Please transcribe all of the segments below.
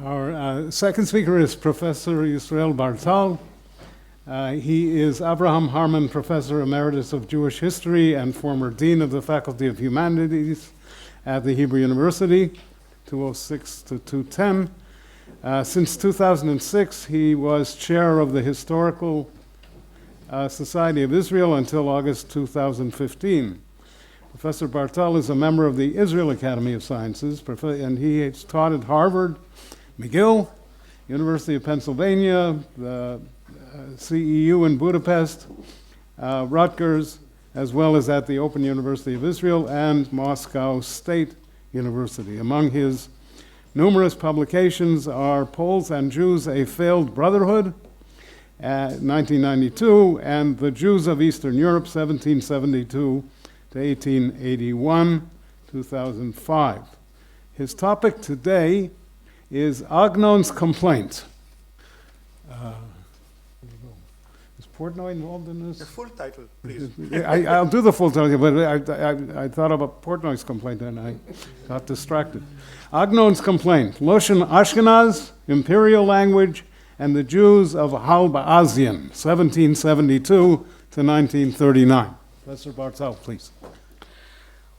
Our second speaker is Professor Yisrael Bartal. He is Abraham Harman Professor Emeritus of Jewish History and former Dean of the Faculty of Humanities at the Hebrew University, 206 to 210. Since 2006, he was chair of the Historical Society of Israel until August 2015. Professor Bartal is a member of the Israel Academy of Sciences, and he has taught at Harvard, McGill, University of Pennsylvania, the CEU in Budapest, Rutgers, as well as at the Open University of Israel and Moscow State University. Among his numerous publications are Poles and Jews, A Failed Brotherhood, 1992, and The Jews of Eastern Europe, 1772 to 1881, 2005. His topic today is Agnon's complaint. Is Portnoy involved in this? The full title, please. I'll do the full title, but I thought about Portnoy's complaint and I got distracted. Agnon's complaint, Lushn ashkenaz, Imperial language, and the Jews of halbasien, 1772 to 1939. Professor Bartal, please.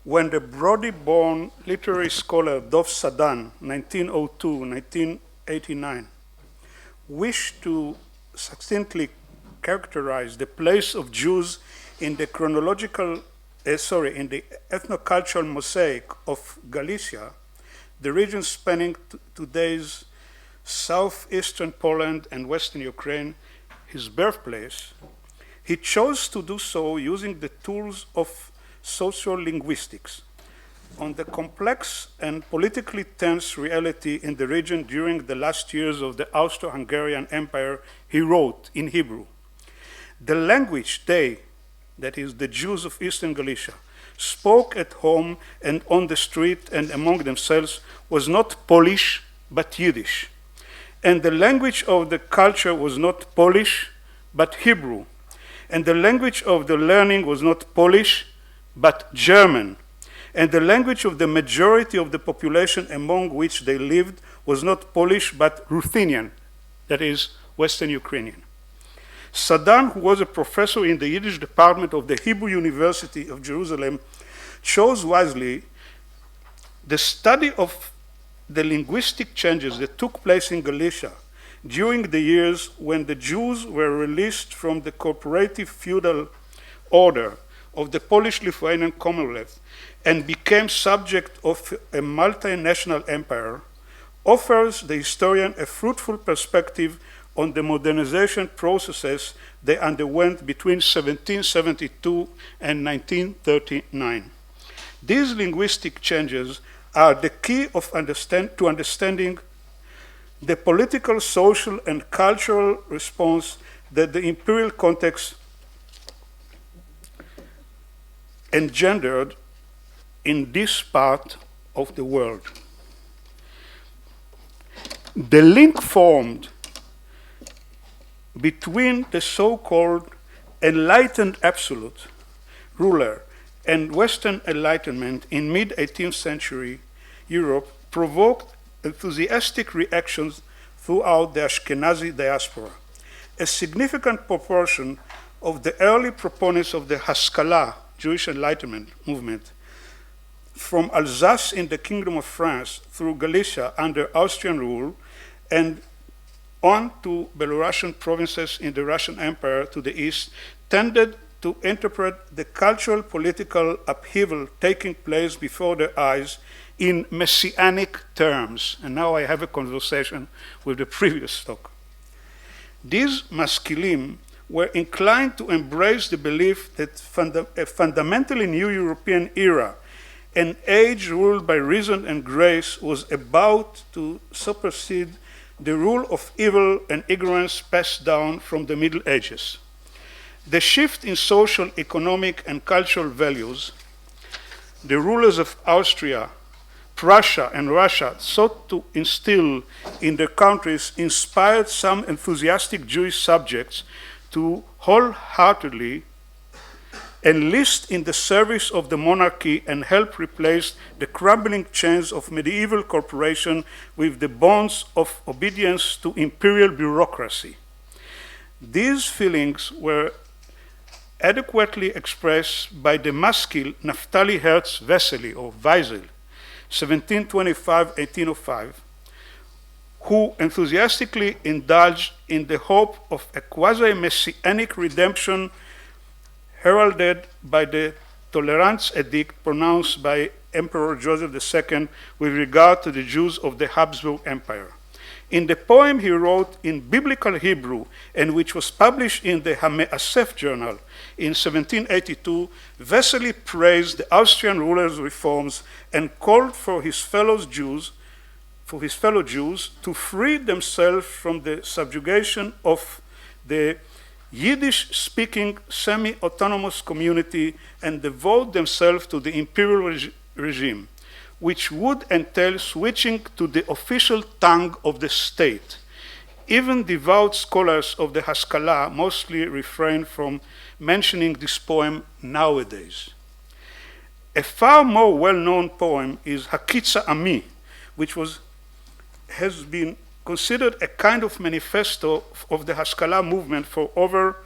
When the Brody-born literary scholar Dov Sadan, 1902-1989, wished to succinctly characterize the place of Jews in the in the ethnocultural mosaic of Galicia, the region spanning today's southeastern Poland and western Ukraine, his birthplace, he chose to do so using the tools of sociolinguistics on the complex and politically tense reality in the region during the last years of the Austro-Hungarian Empire. He wrote in Hebrew, "The language they, that is the Jews of Eastern Galicia, spoke at home and on the street and among themselves was not Polish but Yiddish. And the language of the culture was not Polish but Hebrew. And the language of the learning was not Polish but German. And the language of the majority of the population among which they lived was not Polish but Ruthenian, that is Western Ukrainian." Sadan, who was a professor in the Yiddish department of the Hebrew University of Jerusalem, chose wisely the study of the linguistic changes that took place in Galicia during the years when the Jews were released from the cooperative feudal order of the Polish-Lithuanian Commonwealth and became subject of a multinational empire, offers the historian a fruitful perspective on the modernization processes they underwent between 1772 and 1939. These linguistic changes are the key to understanding the political, social, and cultural response that the imperial context engendered in this part of the world. The link formed between the so-called enlightened absolute ruler and Western Enlightenment in mid-18th century Europe provoked enthusiastic reactions throughout the Ashkenazi diaspora. A significant proportion of the early proponents of the Haskalah, Jewish Enlightenment movement, from Alsace in the Kingdom of France through Galicia under Austrian rule and on to Belarusian provinces in the Russian Empire to the east, tended to interpret the cultural political upheaval taking place before their eyes in messianic terms. And now I have a conversation with the previous talk. These maskilim were inclined to embrace the belief that a fundamentally new European era, an age ruled by reason and grace, was about to supersede the rule of evil and ignorance passed down from the Middle Ages. The shift in social, economic, and cultural values the rulers of Austria, Prussia, and Russia sought to instill in their countries inspired some enthusiastic Jewish subjects to wholeheartedly enlist in the service of the monarchy and help replace the crumbling chains of medieval corporation with the bonds of obedience to imperial bureaucracy. These feelings were adequately expressed by the maskil Naphtali Herz Vesely, or Weisel, 1725-1805, who enthusiastically indulged in the hope of a quasi-messianic redemption heralded by the Tolerance Edict pronounced by Emperor Joseph II with regard to the Jews of the Habsburg Empire. In the poem he wrote in biblical Hebrew and which was published in the HaMe'asef journal in 1782, Vesely praised the Austrian ruler's reforms and called for his fellow Jews to free themselves from the subjugation of the Yiddish-speaking semi-autonomous community and devote themselves to the imperial regime, which would entail switching to the official tongue of the state. Even devout scholars of the Haskalah mostly refrain from mentioning this poem nowadays. A far more well-known poem is Hakitza Ami, which has been considered a kind of manifesto of the Haskalah movement for over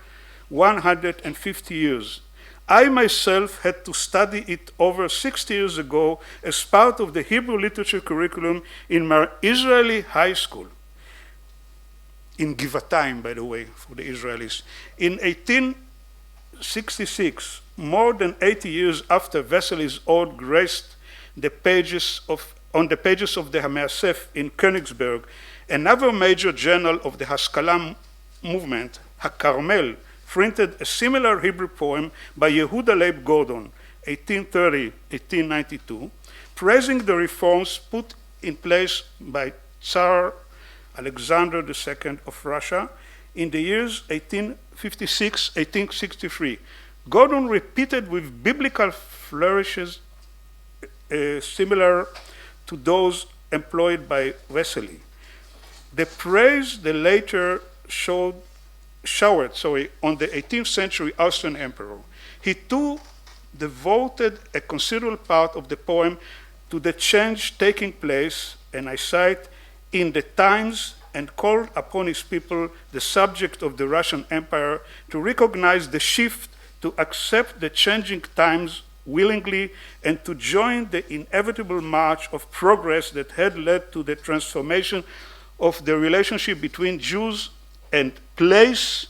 150 years. I myself had to study it over 60 years ago as part of the Hebrew literature curriculum in my Israeli high school, in Givatayim, by the way, for the Israelis. In 1866, more than 80 years after Vesely's ode graced on the pages of the HaMe'asef in Königsberg, another major journal of the Haskalah movement, HaKarmel, printed a similar Hebrew poem by Yehuda Leib Gordon, 1830-1892, praising the reforms put in place by Tsar Alexander II of Russia in the years 1856-1863. Gordon repeated with biblical flourishes similar to those employed by Vesely. The praise the later showered on the 18th century Austrian emperor. He too devoted a considerable part of the poem to the change taking place, and I cite, in the times, and called upon his people, the subject of the Russian Empire, to recognize the shift, to accept the changing times willingly, and to join the inevitable march of progress that had led to the transformation of the relationship between Jews and place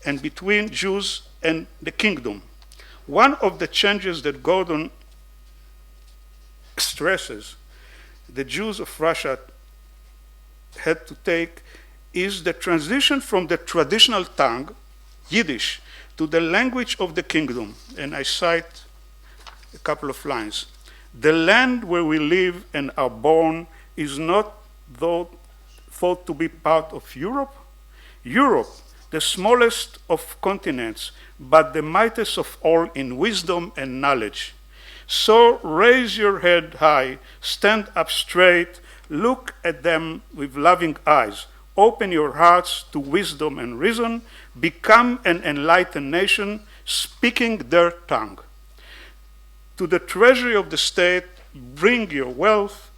and between Jews and the kingdom. One of the changes that Gordon stresses the Jews of Russia had to take is the transition from the traditional tongue, Yiddish, to the language of the kingdom. And I cite a couple of lines. The land where we live and are born is not thought to be part of Europe. Europe, the smallest of continents, but the mightiest of all in wisdom and knowledge. So raise your head high, stand up straight, look at them with loving eyes, open your hearts to wisdom and reason, become an enlightened nation, speaking their tongue. To the treasury of the state, bring your wealth,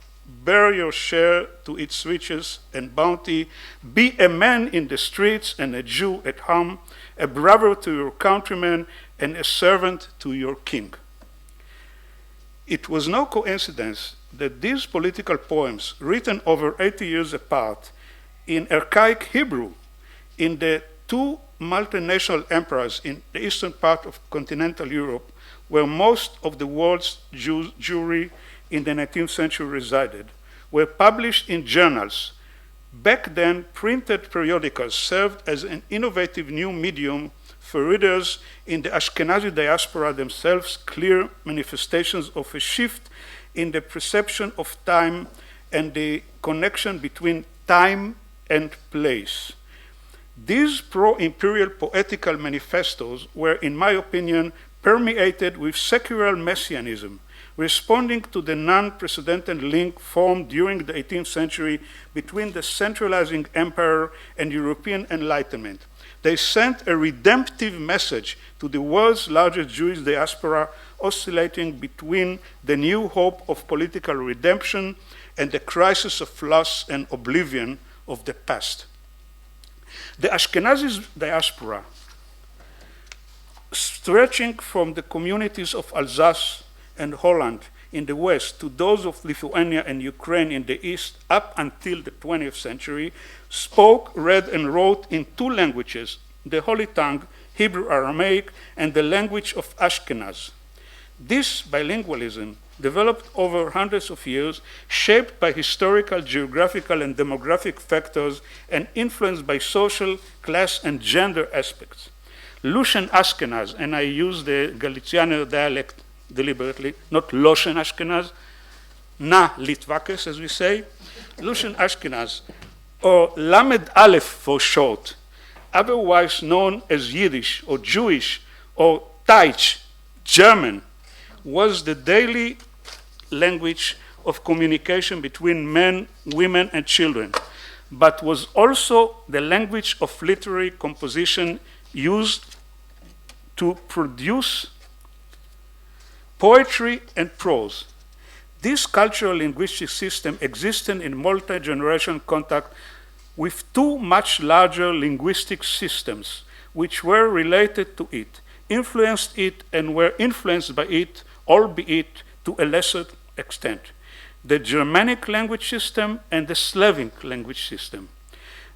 bear your share to its riches and bounty, be a man in the streets and a Jew at home, a brother to your countrymen and a servant to your king. It was no coincidence that these political poems, written over 80 years apart in archaic Hebrew, in the two multinational empires in the eastern part of continental Europe, where most of the world's Jewry in the 19th century resided, were published in journals. Back then, printed periodicals served as an innovative new medium for readers in the Ashkenazi diaspora themselves, clear manifestations of a shift in the perception of time and the connection between time and place. These pro-imperial poetical manifestos were, in my opinion, permeated with secular messianism, responding to the non-precedented link formed during the 18th century between the centralizing empire and European Enlightenment. they sent a redemptive message to the world's largest Jewish diaspora, oscillating between the new hope of political redemption and the crisis of loss and oblivion of the past. The Ashkenazi diaspora, stretching from the communities of Alsace and Holland in the west to those of Lithuania and Ukraine in the east up until the 20th century, spoke, read, and wrote in two languages, the Holy Tongue, Hebrew Aramaic, and the language of Ashkenaz. This bilingualism developed over hundreds of years, shaped by historical, geographical, and demographic factors, and influenced by social, class, and gender aspects. Lushn Ashkenaz, and I use the Galician dialect deliberately, not Lushn Ashkenaz, na Litvakes, as we say, Lushn Ashkenaz, or Lamed Aleph for short, otherwise known as Yiddish or Jewish or Deutsch, German, was the daily language of communication between men, women, and children, but was also the language of literary composition used to produce poetry and prose. This cultural linguistic system existed in multi-generation contact with two much larger linguistic systems which were related to it, influenced it, and were influenced by it, albeit to a lesser extent: the Germanic language system and the Slavic language system.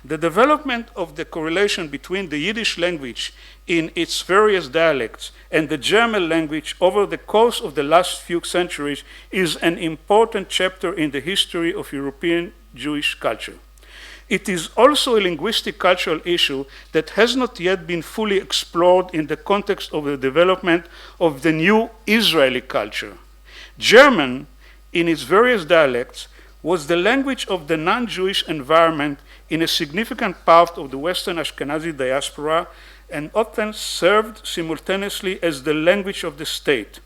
The development of the correlation between the Yiddish language in its various dialects and the German language over the course of the last few centuries is an important chapter in the history of European Jewish culture. It is also a linguistic cultural issue that has not yet been fully explored in the context of the development of the new Israeli culture. German, in its various dialects, was the language of the non-Jewish environment in a significant part of the Western Ashkenazi diaspora, and often served simultaneously as the language of the state.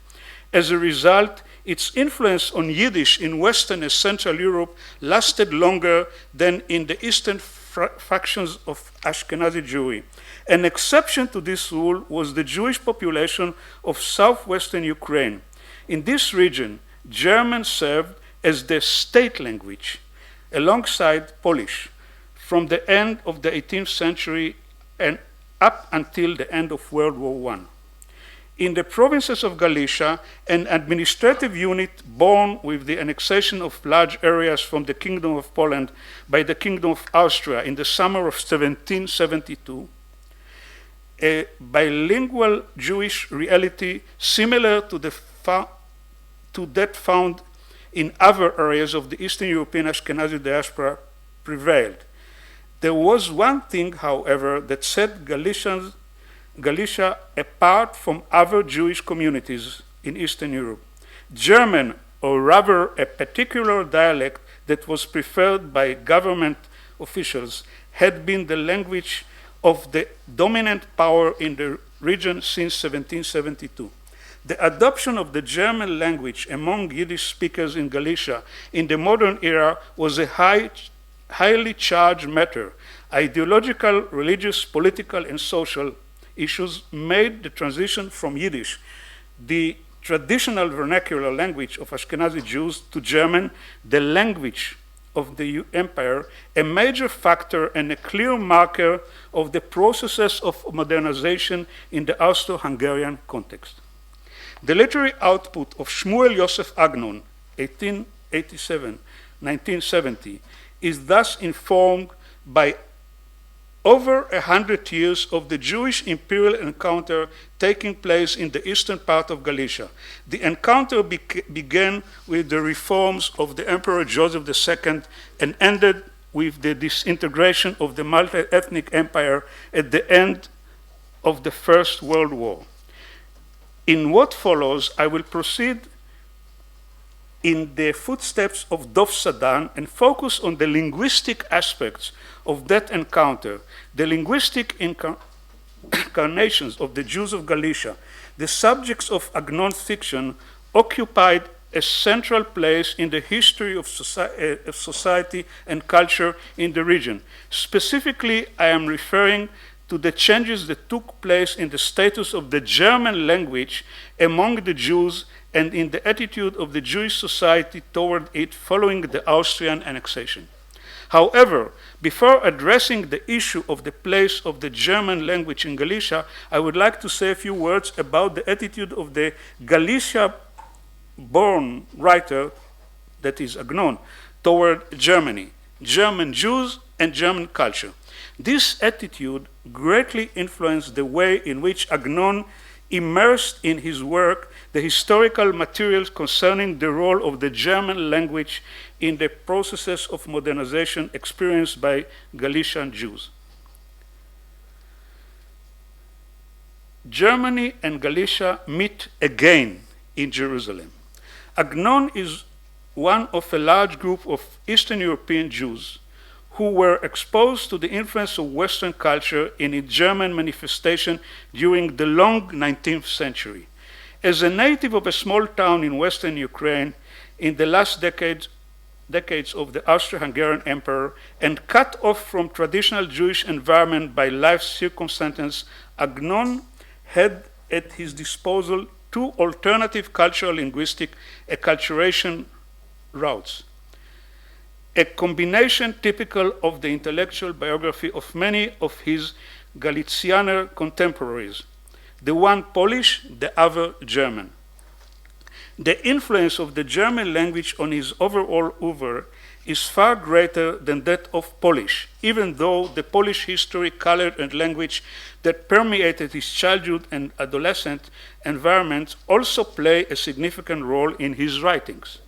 As a result, its influence on Yiddish in Western and Central Europe lasted longer than in the eastern factions of Ashkenazi Jewry. An exception to this rule was the Jewish population of southwestern Ukraine. In this region, German served as the state language, alongside Polish, from the end of the 18th century and up until the end of World War I. In the provinces of Galicia, an administrative unit born with the annexation of large areas from the Kingdom of Poland by the Kingdom of Austria in the summer of 1772, a bilingual Jewish reality similar to that found in other areas of the Eastern European Ashkenazi diaspora prevailed. There was one thing, however, that set Galicia apart from other Jewish communities in Eastern Europe. German, or rather a particular dialect that was preferred by government officials, had been the language of the dominant power in the region since 1772. The adoption of the German language among Yiddish speakers in Galicia in the modern era was a highly charged matter. Ideological, religious, political, and social issues made the transition from Yiddish, the traditional vernacular language of Ashkenazi Jews, to German, the language of the empire, a major factor and a clear marker of the processes of modernization in the Austro-Hungarian context. The literary output of Shmuel Yosef Agnon, 1887-1970, is thus informed by over 100 years of the Jewish Imperial encounter taking place in the eastern part of Galicia. The encounter began with the reforms of the Emperor Joseph II and ended with the disintegration of the multi-ethnic empire at the end of the First World War. In what follows, I will proceed in the footsteps of Dov Sadan and focus on the linguistic aspects of that encounter, the linguistic incarnations of the Jews of Galicia. The subjects of Agnon fiction occupied a central place in the history of society and culture in the region. Specifically, I am referring to the changes that took place in the status of the German language among the Jews and in the attitude of the Jewish society toward it following the Austrian annexation. However, before addressing the issue of the place of the German language in Galicia, I would like to say a few words about the attitude of the Galicia-born writer, that is Agnon, toward Germany, German Jews, and German culture. This attitude greatly influenced the way in which Agnon immersed in his work the historical materials concerning the role of the German language in the processes of modernization experienced by Galician Jews. Germany and Galicia meet again in Jerusalem. Agnon is one of a large group of Eastern European Jews who were exposed to the influence of Western culture in its German manifestation during the long 19th century. As a native of a small town in Western Ukraine in the last decades of the Austro-Hungarian Empire and cut off from traditional Jewish environment by life circumstances, Agnon had at his disposal two alternative cultural linguistic acculturation routes, a combination typical of the intellectual biography of many of his Galicianer contemporaries, the one Polish, the other German. The influence of the German language on his overall oeuvre is far greater than that of Polish, even though the Polish history, color, and language that permeated his childhood and adolescent environment also play a significant role in his writings.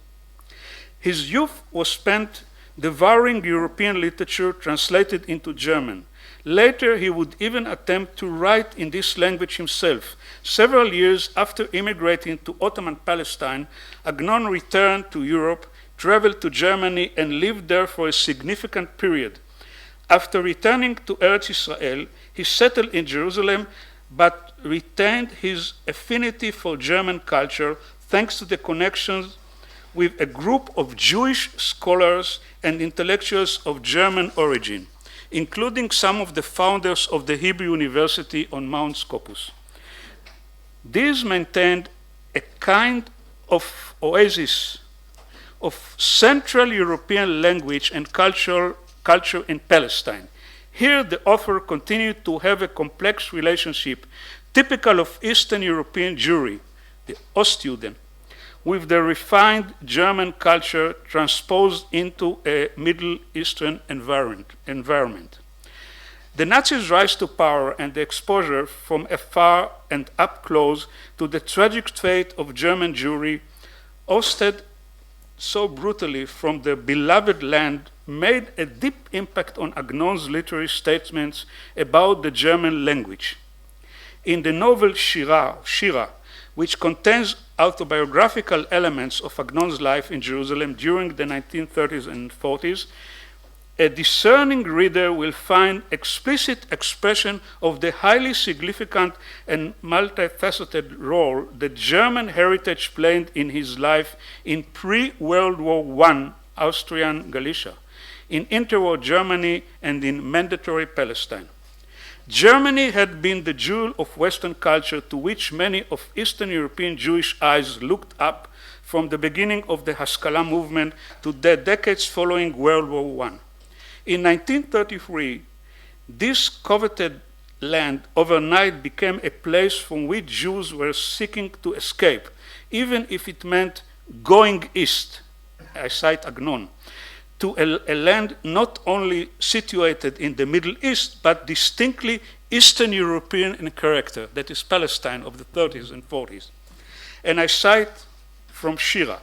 His youth was spent devouring European literature translated into German. Later, he would even attempt to write in this language himself. Several years after immigrating to Ottoman Palestine, Agnon returned to Europe, traveled to Germany, and lived there for a significant period. After returning to Eretz Israel, he settled in Jerusalem, but retained his affinity for German culture thanks to the connections with a group of Jewish scholars and intellectuals of German origin, including some of the founders of the Hebrew University on Mount Scopus. These maintained a kind of oasis of Central European language and culture in Palestine. Here, the author continued to have a complex relationship typical of Eastern European Jewry, the Ostjuden, with the refined German culture transposed into a Middle Eastern environment. The Nazis' rise to power and the exposure from afar and up close to the tragic fate of German Jewry, ousted so brutally from the beloved land, made a deep impact on Agnon's literary statements about the German language. In the novel Shira, which contains autobiographical elements of Agnon's life in Jerusalem during the 1930s and 40s, a discerning reader will find explicit expression of the highly significant and multifaceted role that German heritage played in his life in pre-World War I Austrian Galicia, in interwar Germany, and in mandatory Palestine. Germany had been the jewel of Western culture to which many of Eastern European Jewish eyes looked up from the beginning of the Haskalah movement to the decades following World War I. In 1933, this coveted land overnight became a place from which Jews were seeking to escape, even if it meant going east, I cite Agnon, to a land not only situated in the Middle East, but distinctly Eastern European in character, that is Palestine of the 30s and 40s. And I cite from Shira,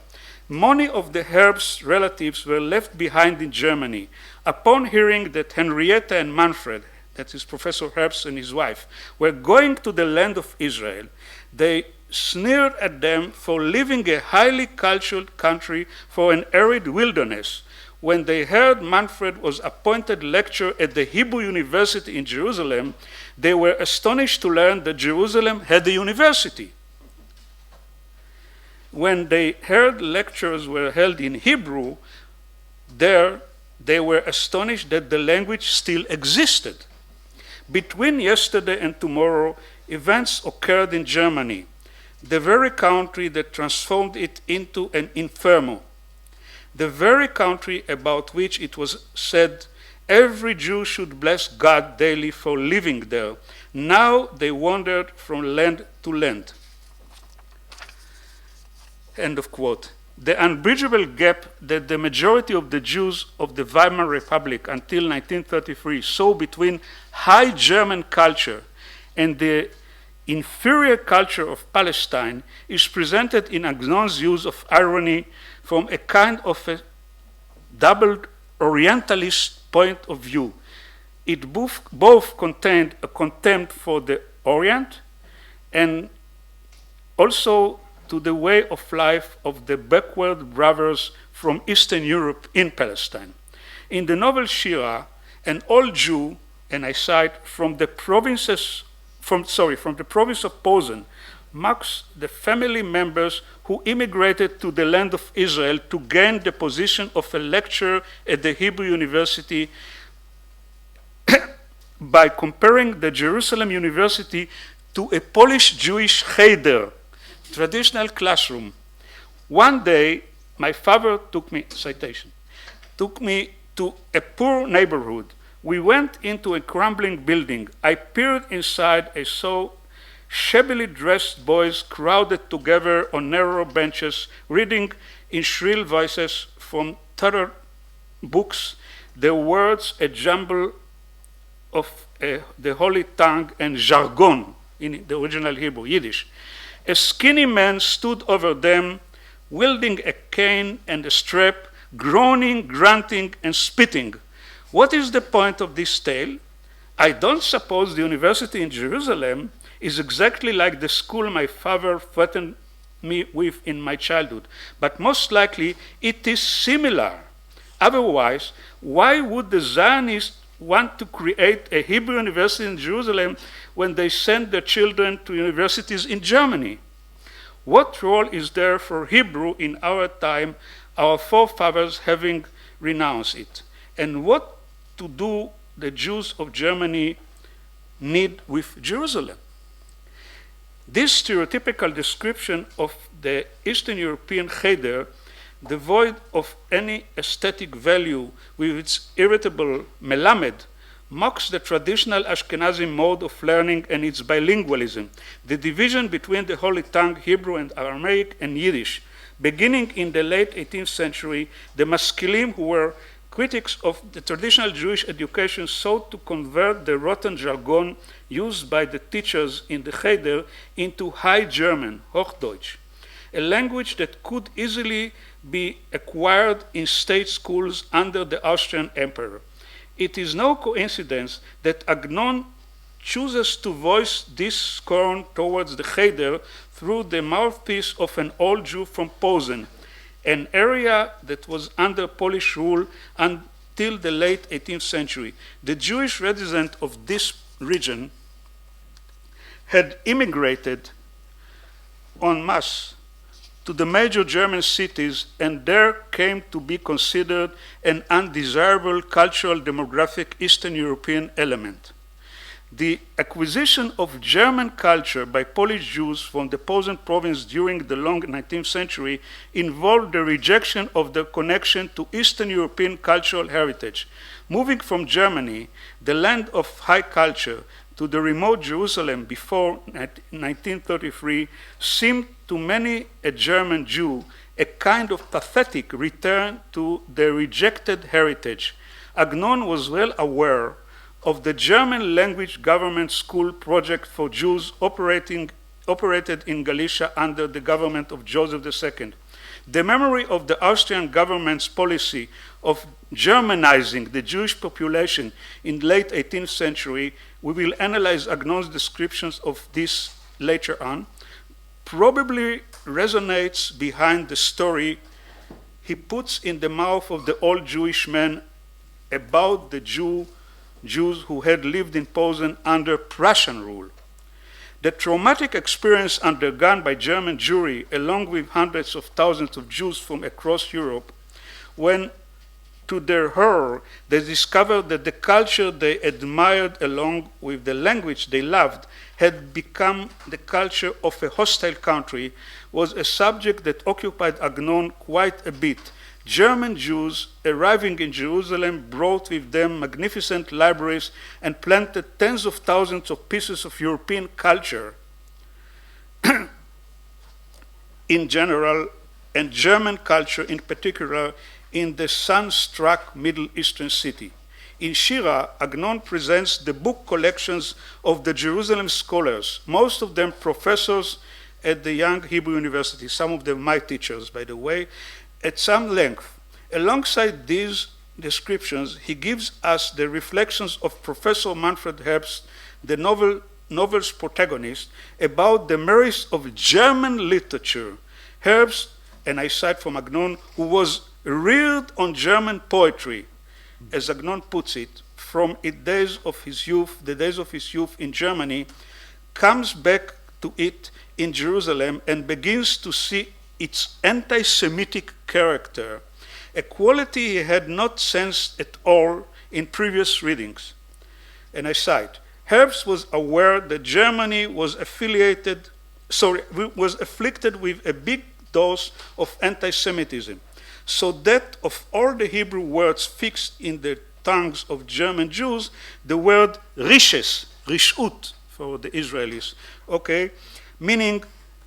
many of the Herbst's relatives were left behind in Germany. Upon hearing that Henrietta and Manfred, that is Professor Herbst and his wife, were going to the land of Israel, they sneered at them for leaving a highly cultured country for an arid wilderness. When they heard Manfred was appointed lecturer at the Hebrew University in Jerusalem, they were astonished to learn that Jerusalem had a university. When they heard lectures were held in Hebrew, they were astonished that the language still existed. Between yesterday and tomorrow, events occurred in Germany, the very country that transformed it into an inferno, the very country about which it was said every Jew should bless God daily for living there. Now they wandered from land to land. End of quote. The unbridgeable gap that the majority of the Jews of the Weimar Republic until 1933 saw between high German culture and the inferior culture of Palestine is presented in Agnon's use of irony from a kind of a double Orientalist point of view. It both contained a contempt for the Orient and also to the way of life of the backward brothers from Eastern Europe in Palestine. In the novel Shira, an old Jew, and I cite, from the province of Posen, mocks the family members who immigrated to the land of Israel to gain the position of a lecturer at the Hebrew University by comparing the Jerusalem University to a Polish Jewish cheder, traditional classroom. One day, my father took me to a poor neighborhood. We went into a crumbling building. I peered inside. I saw shabbily dressed boys crowded together on narrow benches, reading in shrill voices from tattered books the words, a jumble of the holy tongue and jargon in the original Hebrew, Yiddish. A skinny man stood over them, wielding a cane and a strap, groaning, grunting, and spitting. What is the point of this tale? I don't suppose the university in Jerusalem is exactly like the school my father threatened me with in my childhood, but most likely it is similar. Otherwise, why would the Zionists want to create a Hebrew university in Jerusalem when they send their children to universities in Germany? What role is there for Hebrew in our time, our forefathers having renounced it? And what to do the Jews of Germany need with Jerusalem? This stereotypical description of the Eastern European cheder, devoid of any aesthetic value with its irritable melamed, mocks the traditional Ashkenazi mode of learning and its bilingualism, the division between the Holy Tongue, Hebrew and Aramaic, and Yiddish. Beginning in the late 18th century, the Maskilim, who were critics of the traditional Jewish education, sought to convert the rotten jargon used by the teachers in the cheder into High German, Hochdeutsch, a language that could easily be acquired in state schools under the Austrian emperor. It is no coincidence that Agnon chooses to voice this scorn towards the cheder through the mouthpiece of an old Jew from Posen, an area that was under Polish rule until the late 18th century. The Jewish residents of this region had immigrated en masse to the major German cities, and there came to be considered an undesirable cultural demographic Eastern European element. The acquisition of German culture by Polish Jews from the Posen province during the long 19th century involved the rejection of their connection to Eastern European cultural heritage. Moving from Germany, the land of high culture, to the remote Jerusalem before 1933 seemed to many a German Jew a kind of pathetic return to their rejected heritage. Agnon was well aware of the German language government school project for Jews operated in Galicia under the government of Joseph II. The memory of the Austrian government's policy of Germanizing the Jewish population in the late 18th century, we will analyze Agnon's descriptions of this later on, probably resonates behind the story he puts in the mouth of the old Jewish man about the Jews who had lived in Posen under Prussian rule. The traumatic experience undergone by German Jewry, along with hundreds of thousands of Jews from across Europe, when To their horror, they discovered that the culture they admired along with the language they loved had become the culture of a hostile country, was a subject that occupied Agnon quite a bit. German Jews arriving in Jerusalem brought with them magnificent libraries and planted tens of thousands of pieces of European culture in general, and German culture in particular, in the sun-struck Middle Eastern city. In Shira, Agnon presents the book collections of the Jerusalem scholars, most of them professors at the Young Hebrew University, some of them my teachers, by the way, at some length. Alongside these descriptions, he gives us the reflections of Professor Manfred Herbst, the novel's protagonist, about the merits of German literature. Herbst, and I cite from Agnon, who was reared on German poetry, as Agnon puts it, from the days of his youth in Germany, comes back to it in Jerusalem and begins to see its anti-Semitic character, a quality he had not sensed at all in previous readings. And I cite, Herbst was aware that Germany was afflicted with a big dose of anti-Semitism, so that of all the Hebrew words fixed in the tongues of German Jews, the word rishes, rishut for the Israelis, okay, meaning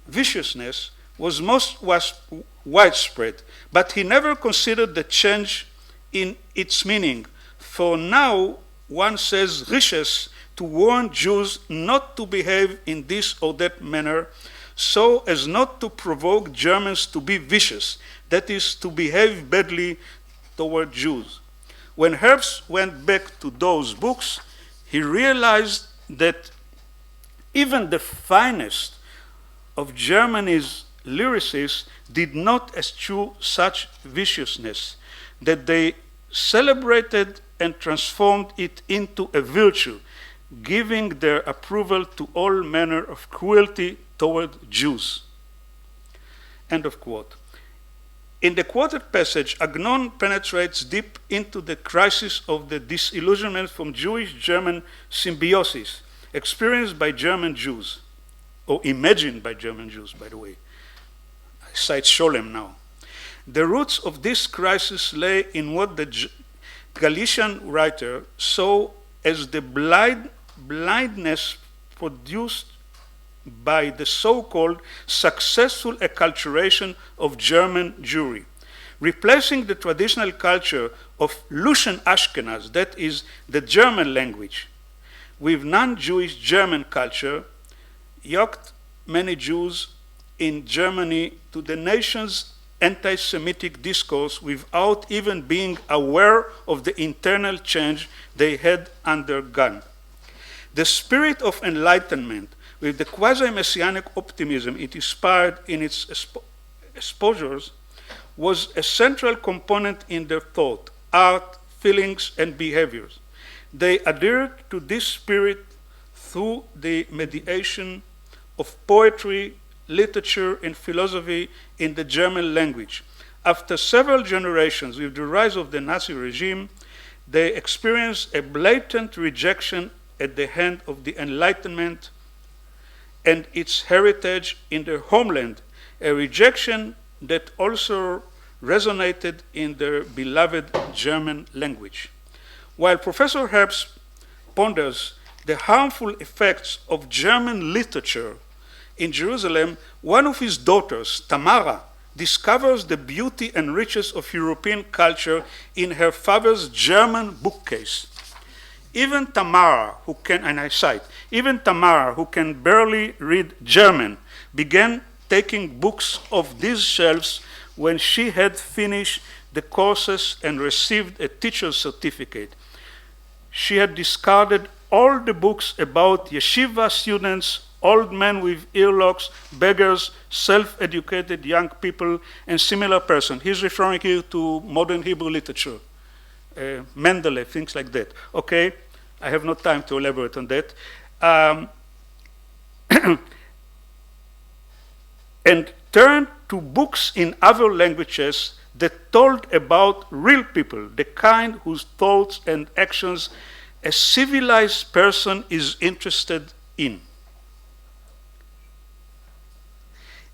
viciousness, was widespread, but he never considered the change in its meaning. For now, one says rishes to warn Jews not to behave in this or that manner, so as not to provoke Germans to be vicious, that is, to behave badly toward Jews. When Herbst went back to those books, he realized that even the finest of Germany's lyricists did not eschew such viciousness, that they celebrated and transformed it into a virtue, giving their approval to all manner of cruelty toward Jews. End of quote. In the quoted passage, Agnon penetrates deep into the crisis of the disillusionment from Jewish-German symbiosis experienced by German Jews, or imagined by German Jews, by the way. I cite Scholem now. The roots of this crisis lay in what the Galician writer saw as the blindness produced by the so-called successful acculturation of German Jewry, replacing the traditional culture of Lushn ashkenaz, that is the German language, with non-Jewish German culture, yoked many Jews in Germany to the nation's anti-Semitic discourse without even being aware of the internal change they had undergone. The spirit of enlightenment, with the quasi-messianic optimism it inspired in its exposures, was a central component in their thought, art, feelings, and behaviors. They adhered to this spirit through the mediation of poetry, literature, and philosophy in the German language. After several generations, with the rise of the Nazi regime, they experienced a blatant rejection at the hand of the Enlightenment and its heritage in their homeland, a rejection that also resonated in their beloved German language. While Professor Herbst ponders the harmful effects of German literature in Jerusalem, one of his daughters, Tamara, discovers the beauty and riches of European culture in her father's German bookcase. Even Tamara, who can, and I cite, even Tamara, who can barely read German, began taking books off these shelves when she had finished the courses and received a teacher's certificate. She had discarded all the books about yeshiva students, old men with earlocks, beggars, self-educated young people, and similar persons. He's referring here to modern Hebrew literature, Mendele, things like that, okay? I have no time to elaborate on that. And turned to books in other languages that told about real people, the kind whose thoughts and actions a civilized person is interested in.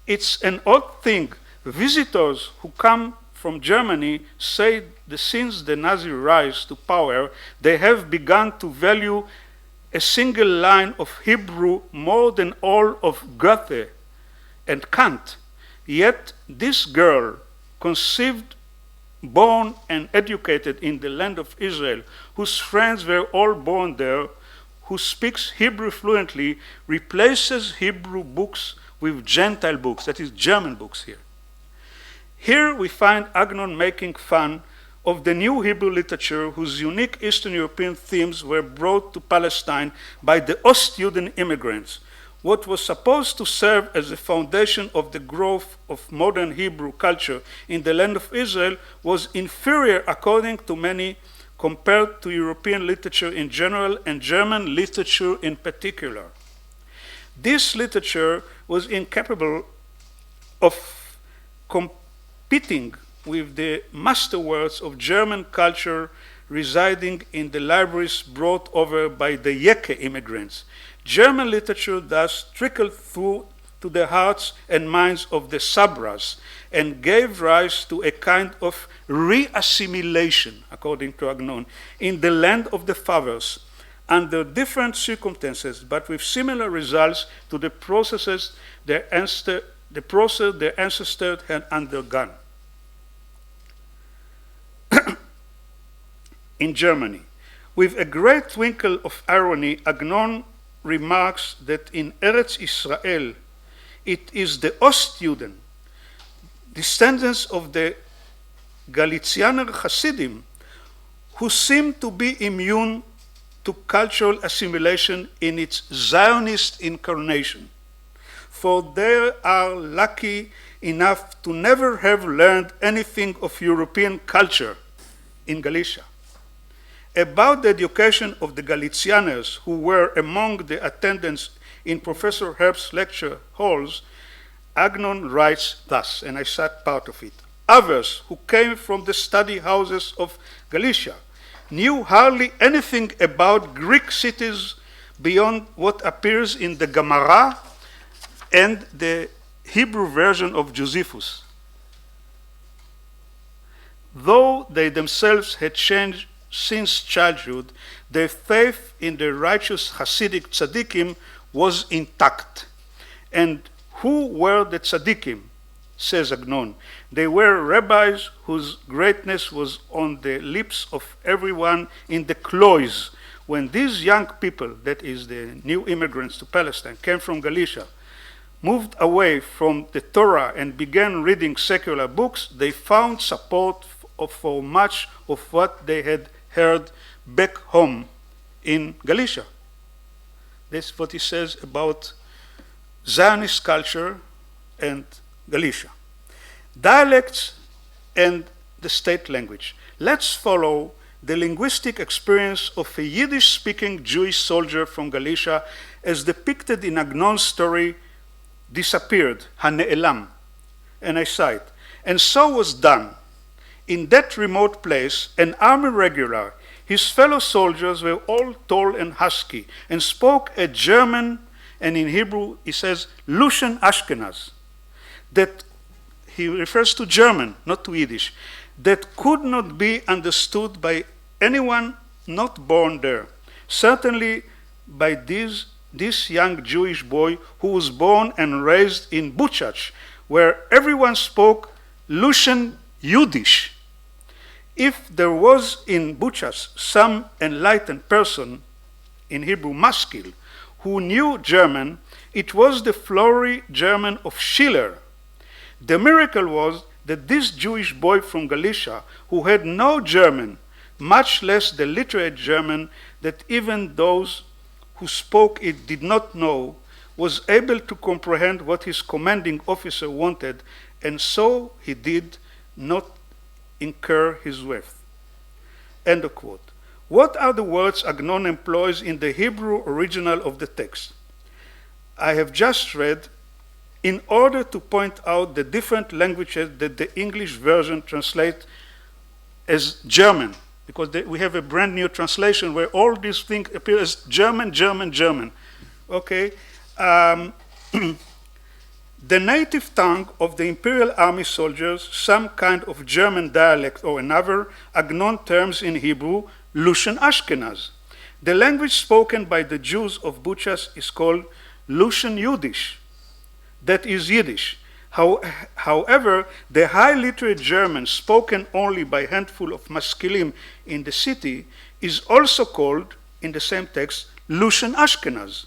It's an odd thing. Visitors who come from Germany say that since the Nazi rise to power, they have begun to value a single line of Hebrew more than all of Goethe and Kant. Yet this girl, conceived, born and educated in the land of Israel, whose friends were all born there, who speaks Hebrew fluently, replaces Hebrew books with Gentile books, that is German books here. Here we find Agnon making fun of the new Hebrew literature whose unique Eastern European themes were brought to Palestine by the Ostjuden immigrants. What was supposed to serve as the foundation of the growth of modern Hebrew culture in the land of Israel was inferior, according to many, compared to European literature in general and German literature in particular. This literature was incapable of competing with the masterworks of German culture residing in the libraries brought over by the Yeke immigrants. German literature thus trickled through to the hearts and minds of the Sabras and gave rise to a kind of re-assimilation, according to Agnon, in the land of the fathers, under different circumstances, but with similar results to the process their ancestors had undergone. In Germany, with a great twinkle of irony, Agnon remarks that in Eretz Israel, it is the Ostjuden, descendants of the Galicianer Hasidim, who seem to be immune to cultural assimilation in its Zionist incarnation, for they are lucky enough to never have learned anything of European culture in Galicia. About the education of the Galicianers who were among the attendants in Professor Herbst's lecture halls, Agnon writes thus, and I cite part of it. Others who came from the study houses of Galicia knew hardly anything about Greek cities beyond what appears in the Gemara and the Hebrew version of Josephus. Though they themselves had changed since childhood, their faith in the righteous Hasidic tzaddikim was intact. And who were the tzaddikim? Says Agnon. They were rabbis whose greatness was on the lips of everyone in the clois. When these young people, that is the new immigrants to Palestine, came from Galicia, moved away from the Torah and began reading secular books, they found support for much of what they had heard back home in Galicia. That's what he says about Zionist culture and Galicia. Dialects and the state language. Let's follow the linguistic experience of a Yiddish-speaking Jewish soldier from Galicia as depicted in Agnon's story, Disappeared, Hane'elam. And I cite, and so was done. In that remote place, an army regular, his fellow soldiers were all tall and husky and spoke a German, and in Hebrew he says, Lushn ashkenaz, that he refers to German, not to Yiddish, that could not be understood by anyone not born there. Certainly by this young Jewish boy who was born and raised in Buchach, where everyone spoke Lushn Yiddish. If there was in Buchach some enlightened person, in Hebrew maskil, who knew German, it was the flowery German of Schiller. The miracle was that this Jewish boy from Galicia, who had no German, much less the literate German that even those who spoke it did not know, was able to comprehend what his commanding officer wanted, and so he did not incur his wrath. End of quote. What are the words Agnon employs in the Hebrew original of the text? I have just read in order to point out the different languages that the English version translates as German, because we have a brand new translation where all these things appear as German, German, German. Okay? The native tongue of the Imperial Army soldiers, some kind of German dialect or another, Agnon terms in Hebrew, Lushn ashkenaz. The language spoken by the Jews of Buchas is called Lushn Yiddish, that is Yiddish. However, the high literate German spoken only by a handful of maskilim in the city is also called, in the same text, Lushn ashkenaz.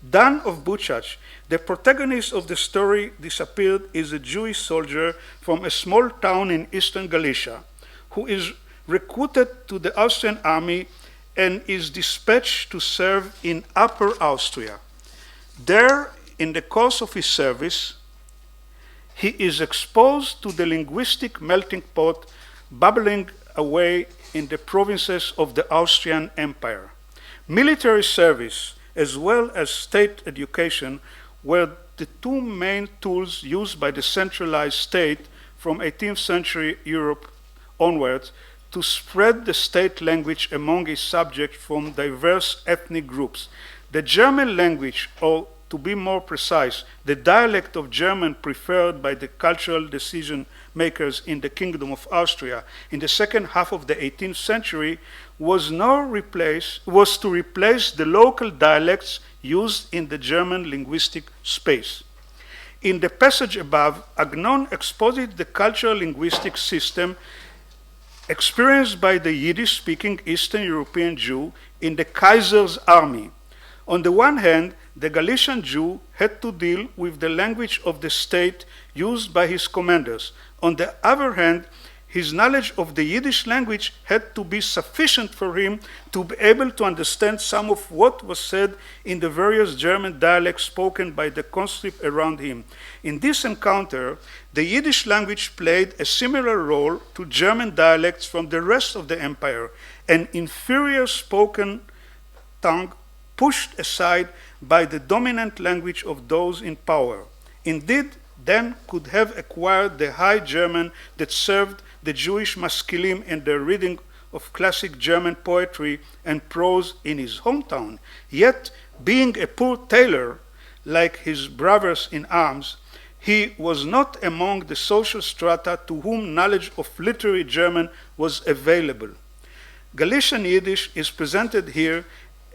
Dan of Buchach, the protagonist of the story disappeared, is a Jewish soldier from a small town in eastern Galicia who is recruited to the Austrian army and is dispatched to serve in Upper Austria. There, in the course of his service, he is exposed to the linguistic melting pot bubbling away in the provinces of the Austrian Empire. Military service, as well as state education, were the two main tools used by the centralized state from 18th century Europe onwards to spread the state language among its subjects from diverse ethnic groups. The German language, or to be more precise, the dialect of German preferred by the cultural decision makers in the Kingdom of Austria in the second half of the 18th century, was to replace the local dialects used in the German linguistic space. In the passage above, Agnon exposed the cultural linguistic system experienced by the Yiddish-speaking Eastern European Jew in the Kaiser's army. On the one hand, the Galician Jew had to deal with the language of the state used by his commanders. On the other hand, his knowledge of the Yiddish language had to be sufficient for him to be able to understand some of what was said in the various German dialects spoken by the conscript around him. In this encounter, the Yiddish language played a similar role to German dialects from the rest of the empire, an inferior spoken tongue pushed aside by the dominant language of those in power. Indeed, then could have acquired the High German that served the Jewish maskilim in the reading of classic German poetry and prose in his hometown. Yet, being a poor tailor, like his brothers in arms, he was not among the social strata to whom knowledge of literary German was available. Galician Yiddish is presented here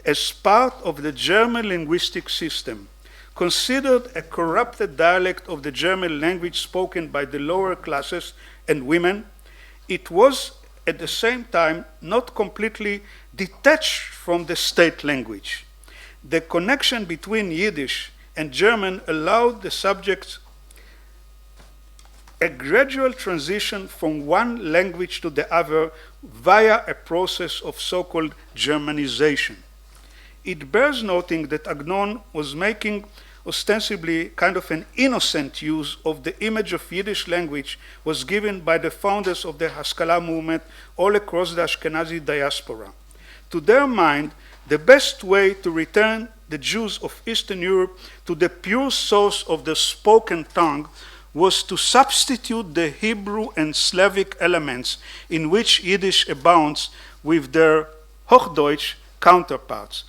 as part of the German linguistic system. Considered a corrupted dialect of the German language spoken by the lower classes and women, it was at the same time not completely detached from the state language. The connection between Yiddish and German allowed the subjects a gradual transition from one language to the other via a process of so-called Germanization. It bears noting that Agnon was making ostensibly kind of an innocent use of the image of Yiddish language was given by the founders of the Haskalah movement all across the Ashkenazi diaspora. To their mind, the best way to return the Jews of Eastern Europe to the pure source of the spoken tongue was to substitute the Hebrew and Slavic elements in which Yiddish abounds with their Hochdeutsch counterparts.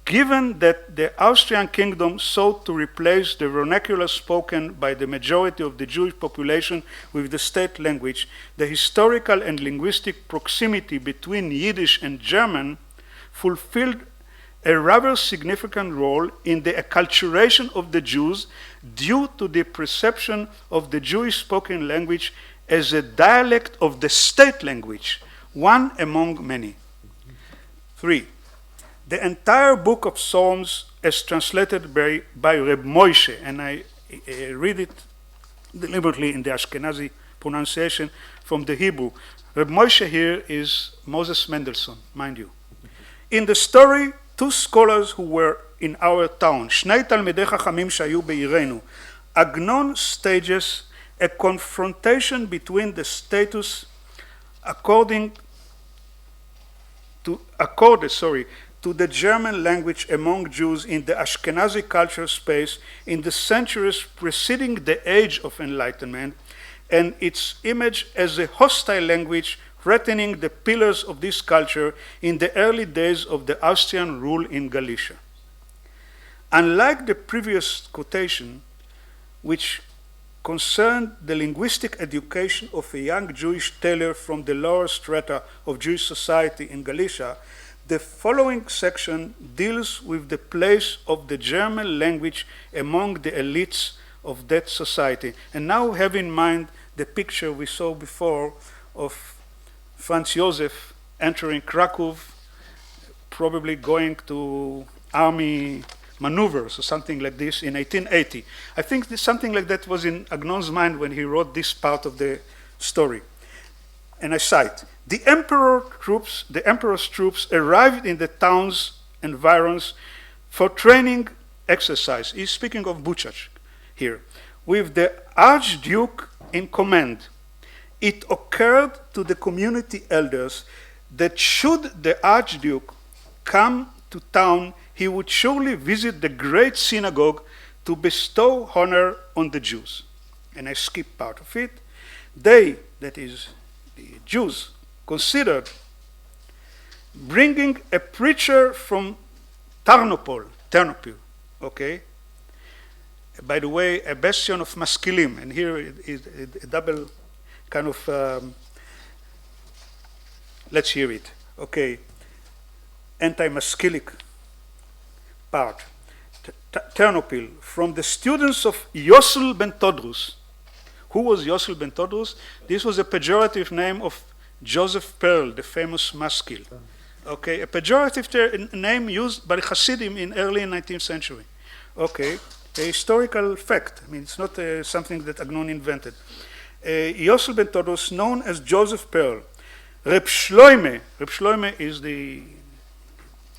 Given that the Austrian kingdom sought to replace the vernacular spoken by the majority of the Jewish population with the state language, the historical and linguistic proximity between Yiddish and German fulfilled a rather significant role in the acculturation of the Jews due to the perception of the Jewish spoken language as a dialect of the state language, one among many. 3. The entire book of Psalms as translated by Reb Moshe, and I read it deliberately in the Ashkenazi pronunciation from the Hebrew. Reb Moshe here is Moses Mendelssohn, mind you. In the story, two scholars who were in our town, Shnei Talmidei Chachamim Shayu Be'irenu, Agnon stages a confrontation between the status accorded to the German language among Jews in the Ashkenazi culture space in the centuries preceding the Age of Enlightenment, and its image as a hostile language threatening the pillars of this culture in the early days of the Austrian rule in Galicia. Unlike the previous quotation, which concerned the linguistic education of a young Jewish tailor from the lower strata of Jewish society in Galicia, the following section deals with the place of the German language among the elites of that society. And now have in mind the picture we saw before of Franz Josef entering Krakow, probably going to army maneuvers or something like this in 1880. I think something like that was in Agnon's mind when he wrote this part of the story. And I cite, the emperor's troops arrived in the town's environs for training exercise. He's speaking of Buchach here, with the Archduke in command. It occurred to the community elders that should the Archduke come to town, he would surely visit the great synagogue to bestow honor on the Jews. And I skip part of it. They, that is, the Jews, considered bringing a preacher from Ternopil, okay? By the way, a bastion of Maskilim, and here is a double kind of, let's hear it, okay? Anti-Maskilic part. Ternopil, from the students of Yossel ben Todrus. Who was Yossel ben Todrus? This was a pejorative name of Joseph Pearl, the famous maskil. Okay, a pejorative name used by Hasidim in early 19th century. Okay, a historical fact. I mean, it's not something that Agnon invented. Yossel ben Todrus, known as Joseph Pearl. Reb Shloime is the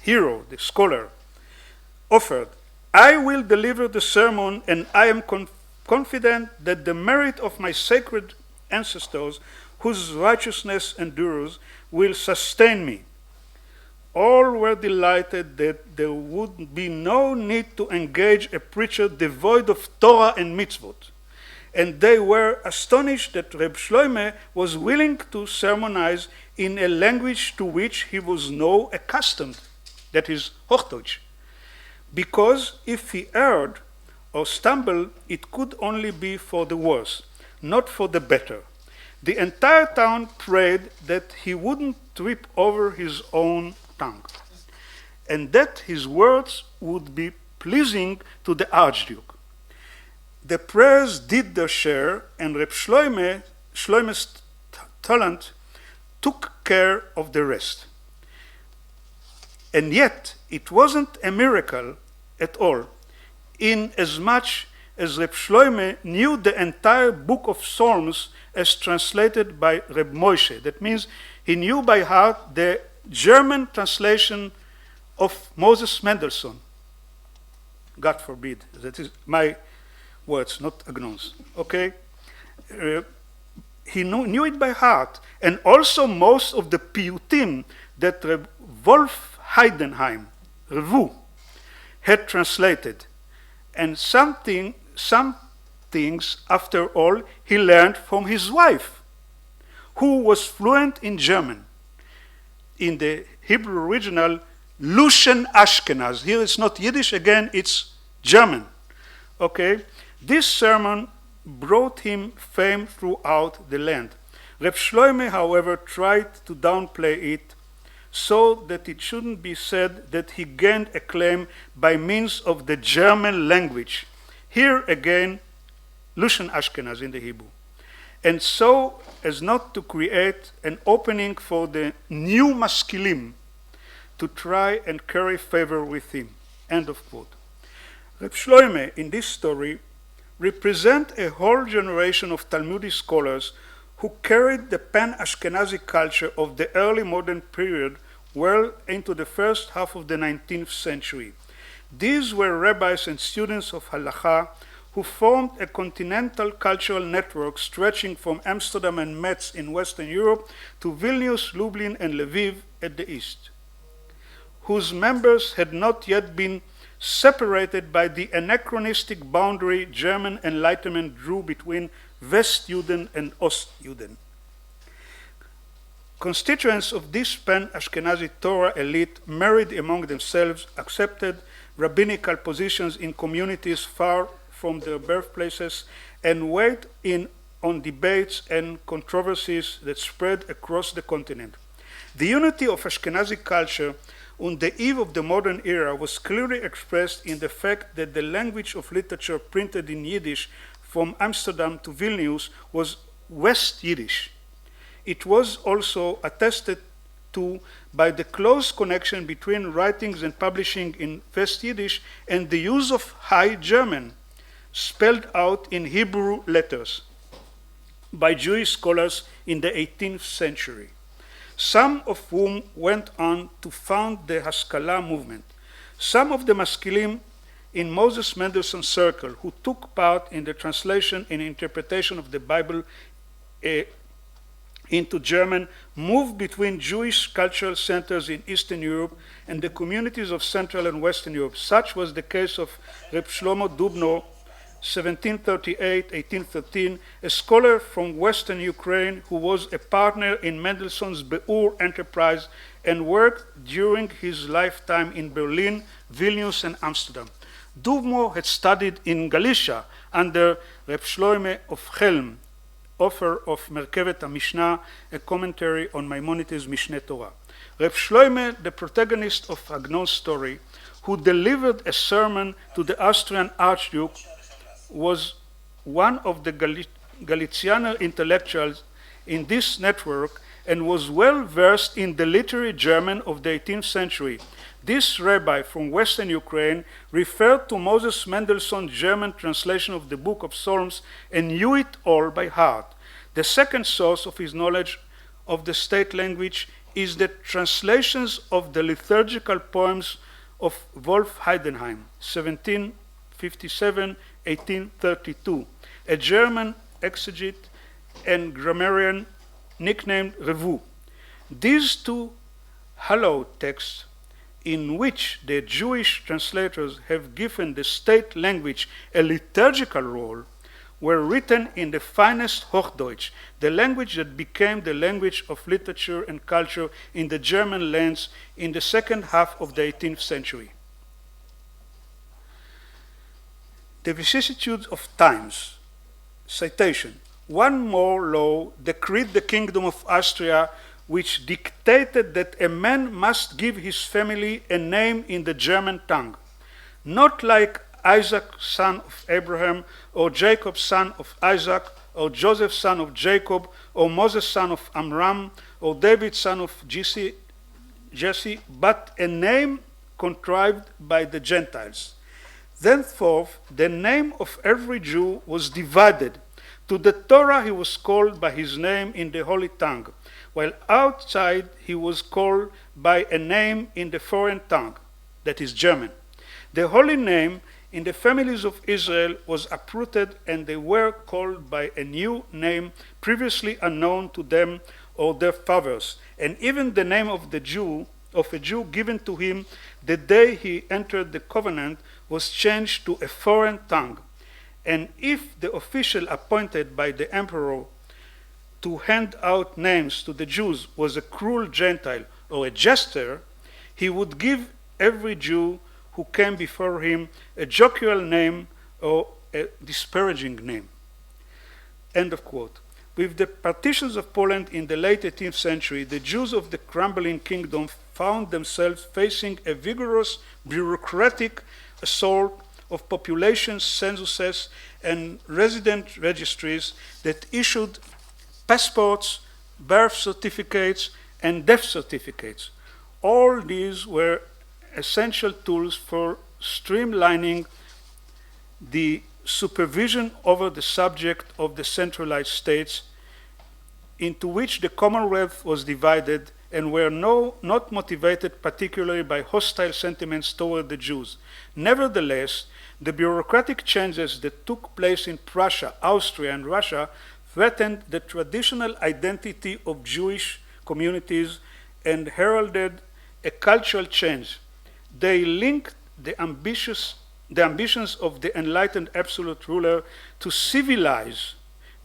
hero, the scholar, offered, I will deliver the sermon, and I am confident that the merit of my sacred ancestors, whose righteousness endures, will sustain me. All were delighted that there would be no need to engage a preacher devoid of Torah and mitzvot. And they were astonished that Reb Shloime was willing to sermonize in a language to which he was no accustomed, that is, Hochdeutsch. Because if he erred or stumbled, it could only be for the worse, not for the better. The entire town prayed that he wouldn't trip over his own tongue, and that his words would be pleasing to the Archduke. The prayers did their share, and Reb Shloime's talent took care of the rest. And yet, it wasn't a miracle at all, in as much as Reb Shloime knew the entire book of Psalms as translated by Reb Moshe. That means he knew by heart the German translation of Moses Mendelssohn. God forbid, that is my words, not Agnon's, okay? He knew it by heart, and also most of the piyutim that Reb Wolf Heidenheim, Revu, had translated. And some things, after all, he learned from his wife, who was fluent in German. In the Hebrew original, Lushn ashkenaz. Here it's not Yiddish, again, it's German. Okay? This sermon brought him fame throughout the land. Reb Shloime, however, tried to downplay it so that it shouldn't be said that he gained acclaim by means of the German language. Here again, Lushn ashkenaz in the Hebrew. And so as not to create an opening for the new maskilim to try and curry favor with him. End of quote. Reb Shloime, in this story, represent a whole generation of Talmudic scholars who carried the pan-Ashkenazi culture of the early modern period well into the first half of the 19th century. These were rabbis and students of halacha who formed a continental cultural network stretching from Amsterdam and Metz in Western Europe to Vilnius, Lublin, and Lviv at the east. whose members had not yet been separated by the anachronistic boundary German Enlightenment drew between Westjuden and Ostjuden. Constituents of this pan-Ashkenazi Torah elite married among themselves, accepted rabbinical positions in communities far from their birthplaces, and weighed in on debates and controversies that spread across the continent. The unity of Ashkenazi culture on the eve of the modern era was clearly expressed in the fact that the language of literature printed in Yiddish from Amsterdam to Vilnius was West Yiddish. It was also attested to by the close connection between writings and publishing in West Yiddish and the use of High German, spelled out in Hebrew letters, by Jewish scholars in the 18th century, some of whom went on to found the Haskalah movement. Some of the Maskilim in Moses Mendelssohn's circle who took part in the translation and interpretation of the Bible into German moved between Jewish cultural centers in Eastern Europe and the communities of Central and Western Europe. Such was the case of Reb Shlomo Dubno, 1738-1813, a scholar from Western Ukraine who was a partner in Mendelssohn's Beur enterprise and worked during his lifetime in Berlin, Vilnius, and Amsterdam. Dubno had studied in Galicia under Reb Shloime of Chelm, author of Merkevet HaMishnah, a commentary on Maimonides' Mishneh Torah. Reb Shloime, the protagonist of Agnon's story, who delivered a sermon to the Austrian Archduke, was one of the Galician intellectuals in this network and was well versed in the literary German of the 18th century. This rabbi from Western Ukraine referred to Moses Mendelssohn's German translation of the Book of Psalms and knew it all by heart. The second source of his knowledge of the state language is the translations of the liturgical poems of Wolf Heidenheim, 1757-1832, a German exegete and grammarian nicknamed Revu. These two hallowed texts, in which the Jewish translators have given the state language a liturgical role, were written in the finest Hochdeutsch, the language that became the language of literature and culture in the German lands in the second half of the 18th century. The vicissitudes of times. Citation. One more law decreed the kingdom of Austria, which dictated that a man must give his family a name in the German tongue, not like Isaac, son of Abraham, or Jacob, son of Isaac, or Joseph, son of Jacob, or Moses, son of Amram, or David, son of Jesse, but a name contrived by the Gentiles. Thenceforth, the name of every Jew was divided. To the Torah he was called by his name in the holy tongue, while outside he was called by a name in the foreign tongue, that is German. The holy name in the families of Israel was uprooted, and they were called by a new name previously unknown to them or their fathers, and even the name of a Jew given to him the day he entered the covenant was changed to a foreign tongue. And if the official appointed by the emperor to hand out names to the Jews was a cruel Gentile or a jester, he would give every Jew who came before him a jocular name or a disparaging name. End of quote. With the partitions of Poland in the late 18th century, the Jews of the crumbling kingdom found themselves facing a vigorous bureaucratic assault of population censuses and resident registries that issued passports, birth certificates, and death certificates. All these were essential tools for streamlining the supervision over the subject of the centralized states, into which the Commonwealth was divided and were not motivated particularly by hostile sentiments toward the Jews. Nevertheless, the bureaucratic changes that took place in Prussia, Austria, and Russia threatened the traditional identity of Jewish communities and heralded a cultural change. They linked the ambitions of the enlightened absolute ruler to civilize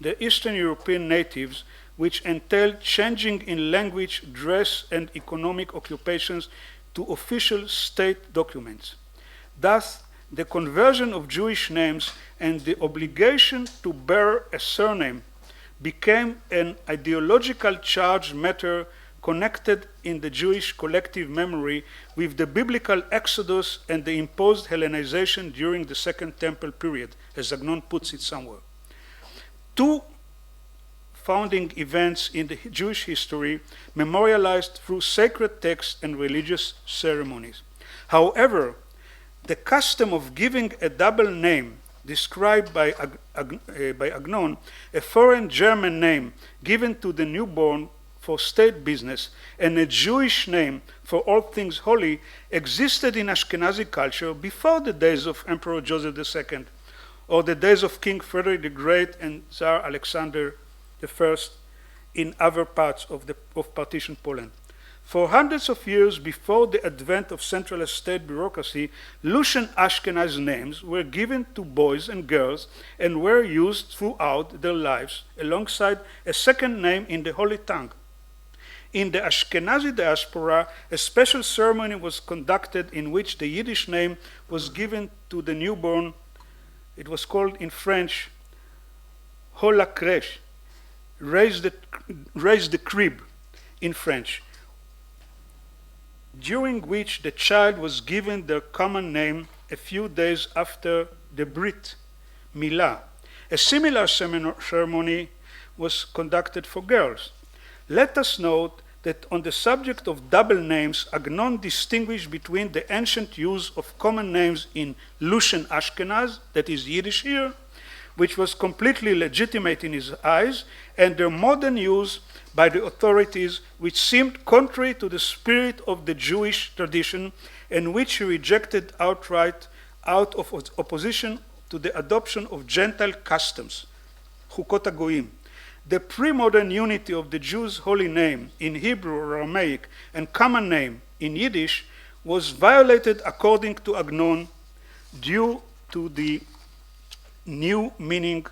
the Eastern European natives, which entailed changing in language, dress, and economic occupations to official state documents. Thus, the conversion of Jewish names and the obligation to bear a surname became an ideological charged matter connected in the Jewish collective memory with the biblical exodus and the imposed Hellenization during the Second Temple period, as Agnon puts it somewhere. Two founding events in the Jewish history memorialized through sacred texts and religious ceremonies. However, the custom of giving a double name described by Agnon, a foreign German name given to the newborn for state business and a Jewish name for all things holy, existed in Ashkenazi culture before the days of Emperor Joseph II or the days of King Frederick the Great and Tsar Alexander I in other parts of partition Poland. For hundreds of years before the advent of centralized state bureaucracy, Lushn Ashkenaz names were given to boys and girls and were used throughout their lives alongside a second name in the Holy Tongue. In the Ashkenazi diaspora, a special ceremony was conducted in which the Yiddish name was given to the newborn. It was called in French, Hol la crèche, raise the crib in French, during which the child was given their common name a few days after the Brit Milah. A similar ceremony was conducted for girls. Let us note that on the subject of double names, Agnon distinguished between the ancient use of common names in Lushn Ashkenaz, that is Yiddish here, which was completely legitimate in his eyes, and their modern use by the authorities, which seemed contrary to the spirit of the Jewish tradition, and which he rejected outright out of opposition to the adoption of Gentile customs, Chukot HaGoyim. The pre-modern unity of the Jews' holy name in Hebrew or Aramaic and common name in Yiddish was violated according to Agnon due to the new meaning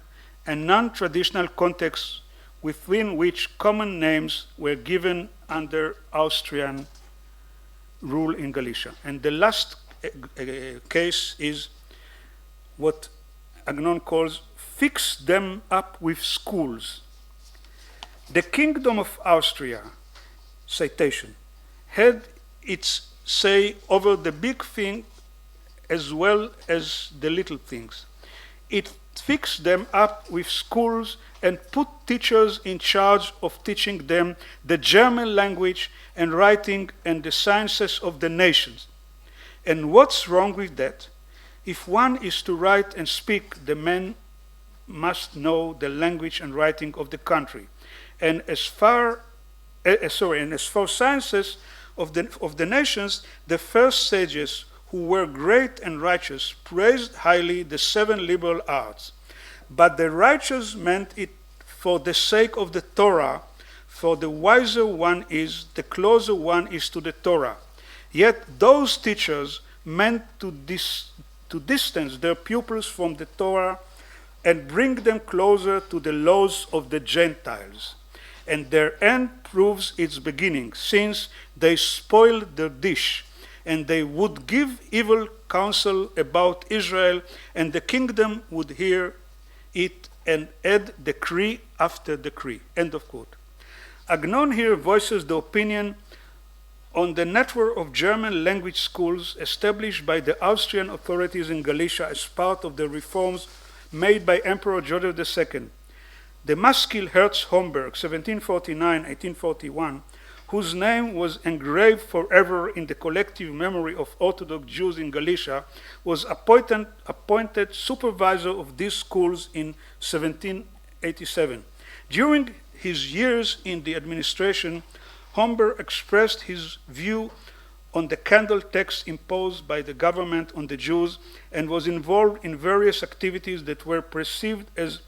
and non-traditional context within which common names were given under Austrian rule in Galicia. And the last case is what Agnon calls fix them up with schools. The Kingdom of Austria, citation, had its say over the big thing as well as the little things. It fixed them up with schools and put teachers in charge of teaching them the German language and writing and the sciences of the nations. And what's wrong with that? If one is to write and speak, the man must know the language and writing of the country. And as for sciences of the nations, the first sages who were great and righteous praised highly the 7 liberal arts. But the righteous meant it for the sake of the Torah, for the wiser one is, the closer one is to the Torah. Yet those teachers meant to distance their pupils from the Torah and bring them closer to the laws of the Gentiles. And their end proves its beginning, since they spoiled their dish, and they would give evil counsel about Israel, and the kingdom would hear it and add decree after decree. End of quote. Agnon here voices the opinion on the network of German language schools established by the Austrian authorities in Galicia as part of the reforms made by Emperor Joseph II. The Maskil Herz Homberg, 1749-1841, whose name was engraved forever in the collective memory of Orthodox Jews in Galicia, was appointed supervisor of these schools in 1787. During his years in the administration, Homberg expressed his view on the candle tax imposed by the government on the Jews and was involved in various activities that were perceived as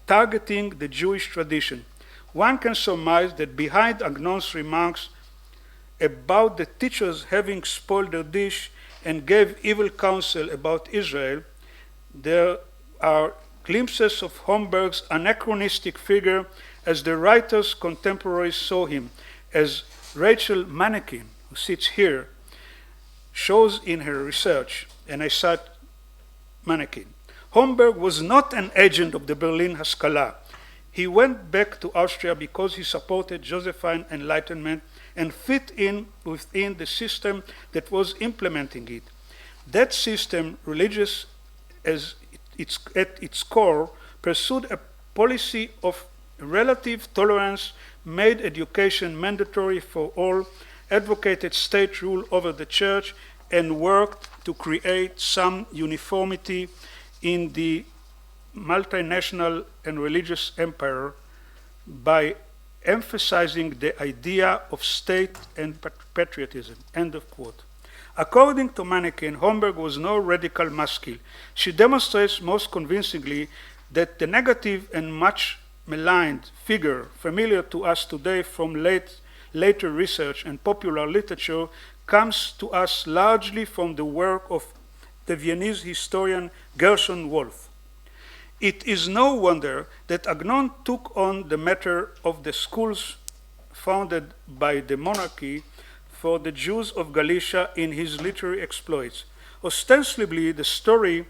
targeting the Jewish tradition. One can surmise that behind Agnon's remarks about the teachers having spoiled their dish and gave evil counsel about Israel, there are glimpses of Homburg's anachronistic figure as the writer's contemporaries saw him, as Rachel Mannequin, who sits here, shows in her research, and I cite Mannequin. Homburg was not an agent of the Berlin Haskalah. He went back to Austria because he supported Josephine Enlightenment and fit in within the system that was implementing it. That system, religious at its core, pursued a policy of relative tolerance, made education mandatory for all, advocated state rule over the church, and worked to create some uniformity in the multinational and religious empire by emphasizing the idea of state and patriotism, end of quote. According to Mannequin, Homburg was no radical maskil. She demonstrates most convincingly that the negative and much maligned figure familiar to us today from later research and popular literature comes to us largely from the work of the Viennese historian Gershon Wolf. It is no wonder that Agnon took on the matter of the schools founded by the monarchy for the Jews of Galicia in his literary exploits. Ostensibly, the story,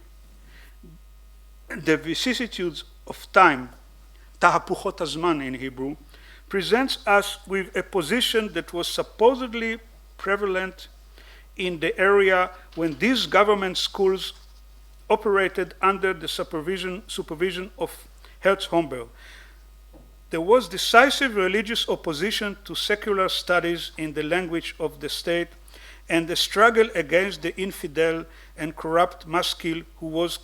the vicissitudes of time, tahapuchot hazman in Hebrew, presents us with a position that was supposedly prevalent in the area when these government schools operated under the supervision of Herz Homburg. There was decisive religious opposition to secular studies in the language of the state and the struggle against the infidel and corrupt maskil who was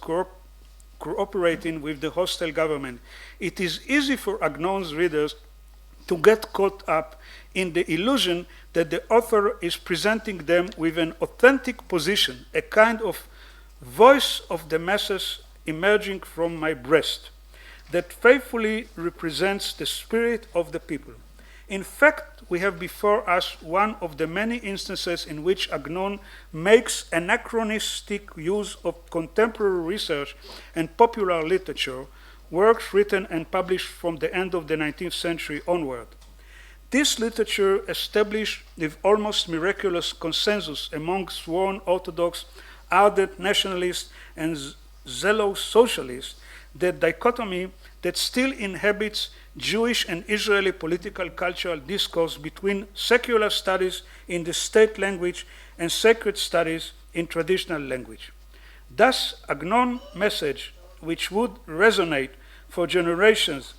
cooperating with the hostile government. It is easy for Agnon's readers to get caught up in the illusion that the author is presenting them with an authentic position, a kind of voice of the masses emerging from my breast that faithfully represents the spirit of the people. In fact, we have before us one of the many instances in which Agnon makes anachronistic use of contemporary research and popular literature, works written and published from the end of the 19th century onward. This literature established with almost miraculous consensus among sworn Orthodox, ardent nationalists, and zealous socialists the dichotomy that still inhabits Jewish and Israeli political cultural discourse between secular studies in the state language and sacred studies in traditional language. Thus, Agnon's message, which would resonate for generations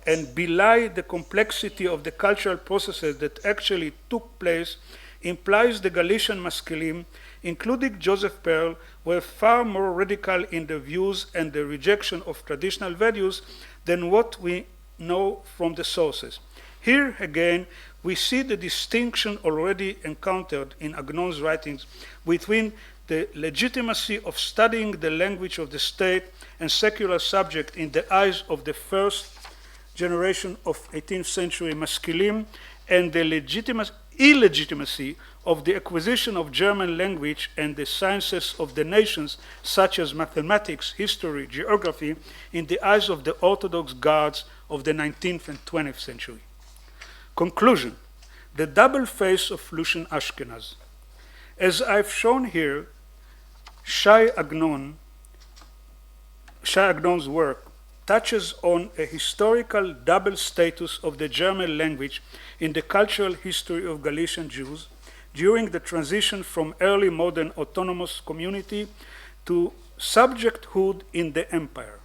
and belie the complexity of the cultural processes that actually took place, implies the Galician maskilim, including Joseph Pearl, were far more radical in their views and the rejection of traditional values than what we know from the sources. Here again, we see the distinction already encountered in Agnon's writings between the legitimacy of studying the language of the state and secular subject in the eyes of the first generation of 18th century maskilim and the illegitimacy of the acquisition of German language and the sciences of the nations, such as mathematics, history, geography, in the eyes of the Orthodox guards of the 19th and 20th century. Conclusion: the double face of Lushn Ashkenaz. As I've shown here, Shai Agnon's work touches on a historical double status of the German language in the cultural history of Galician Jews during the transition from early modern autonomous community to subjecthood in the empire.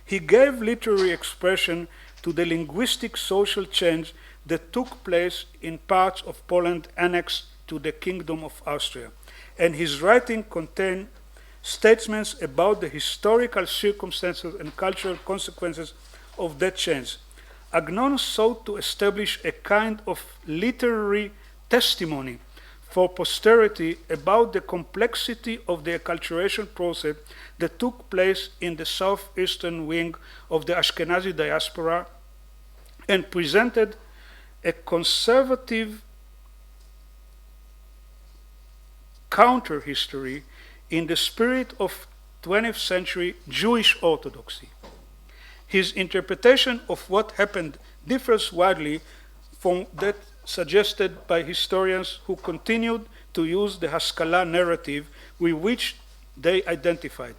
He gave literary expression to the linguistic social change that took place in parts of Poland annexed to the Kingdom of Austria, and his writing contained statements about the historical circumstances and cultural consequences of that change. Agnon sought to establish a kind of literary testimony for posterity about the complexity of the acculturation process that took place in the southeastern wing of the Ashkenazi diaspora and presented a conservative counter-history in the spirit of 20th century Jewish orthodoxy. His interpretation of what happened differs widely from that suggested by historians who continued to use the Haskalah narrative with which they identified.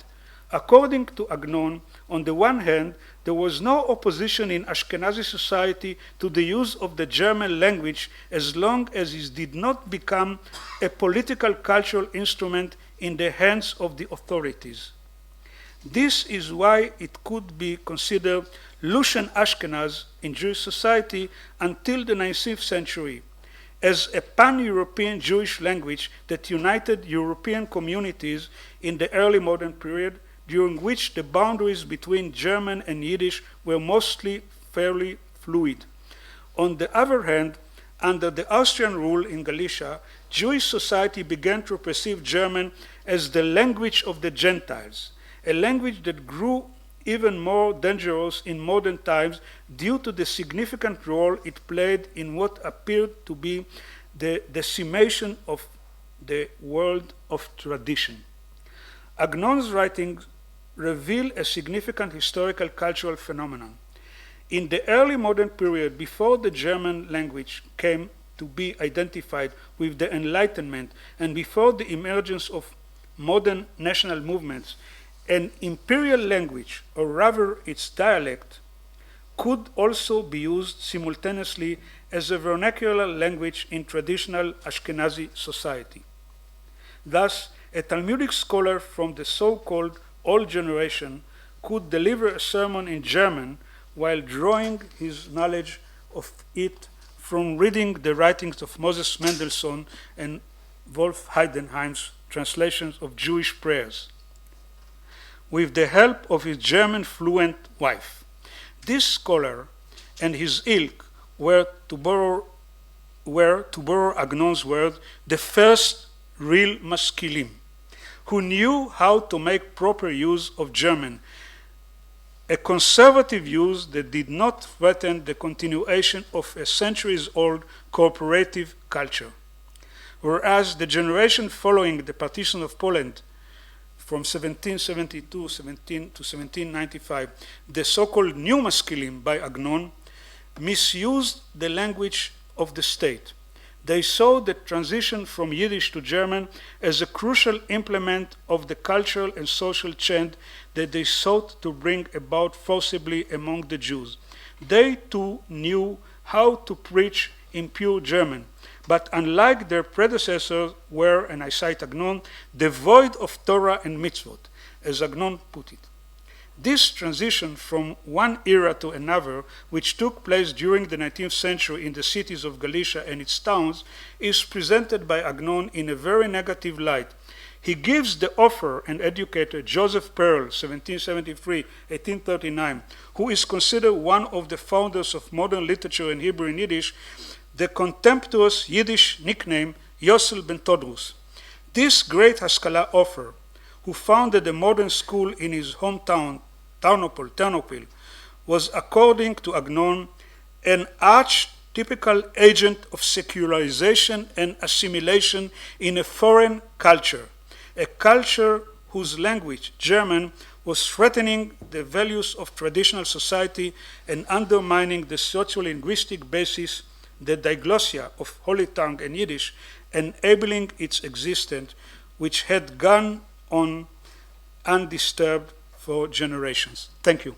According to Agnon, on the one hand, there was no opposition in Ashkenazi society to the use of the German language as long as it did not become a political cultural instrument in the hands of the authorities. This is why it could be considered Lushn ashkenaz in Jewish society until the 19th century, as a pan-European Jewish language that united European communities in the early modern period, during which the boundaries between German and Yiddish were mostly fairly fluid. On the other hand, under the Austrian rule in Galicia, Jewish society began to perceive German as the language of the Gentiles, a language that grew even more dangerous in modern times due to the significant role it played in what appeared to be the decimation of the world of tradition. Agnon's writings reveal a significant historical cultural phenomenon. In the early modern period, before the German language came to be identified with the Enlightenment and before the emergence of modern national movements, an imperial language, or rather its dialect, could also be used simultaneously as a vernacular language in traditional Ashkenazi society. Thus, a Talmudic scholar from the so-called old generation could deliver a sermon in German while drawing his knowledge of it from reading the writings of Moses Mendelssohn and Wolf Heidenheim's translations of Jewish prayers, with the help of his German fluent wife. This scholar and his ilk were, to borrow Agnon's word, the first real maskilim, who knew how to make proper use of German, a conservative use that did not threaten the continuation of a centuries-old cooperative culture. Whereas the generation following the partition of Poland from 1772 to 1795, the so-called new maskilim by Agnon, misused the language of the state. They saw the transition from Yiddish to German as a crucial implement of the cultural and social change that they sought to bring about forcibly among the Jews. They too knew how to preach in pure German, but unlike their predecessors were, and I cite Agnon, devoid of Torah and mitzvot, as Agnon put it. This transition from one era to another, which took place during the 19th century in the cities of Galicia and its towns, is presented by Agnon in a very negative light. He gives the author and educator Joseph Pearl, 1773-1839, who is considered one of the founders of modern literature in Hebrew and Yiddish, the contemptuous Yiddish nickname Yossel ben Todrus. This great Haskalah author, who founded a modern school in his hometown, Ternopil, was, according to Agnon, an archetypical agent of secularization and assimilation in a foreign culture, a culture whose language, German, was threatening the values of traditional society and undermining the socio-linguistic basis, the diglossia of Holy Tongue and Yiddish, enabling its existence, which had gone on undisturbed for generations. Thank you.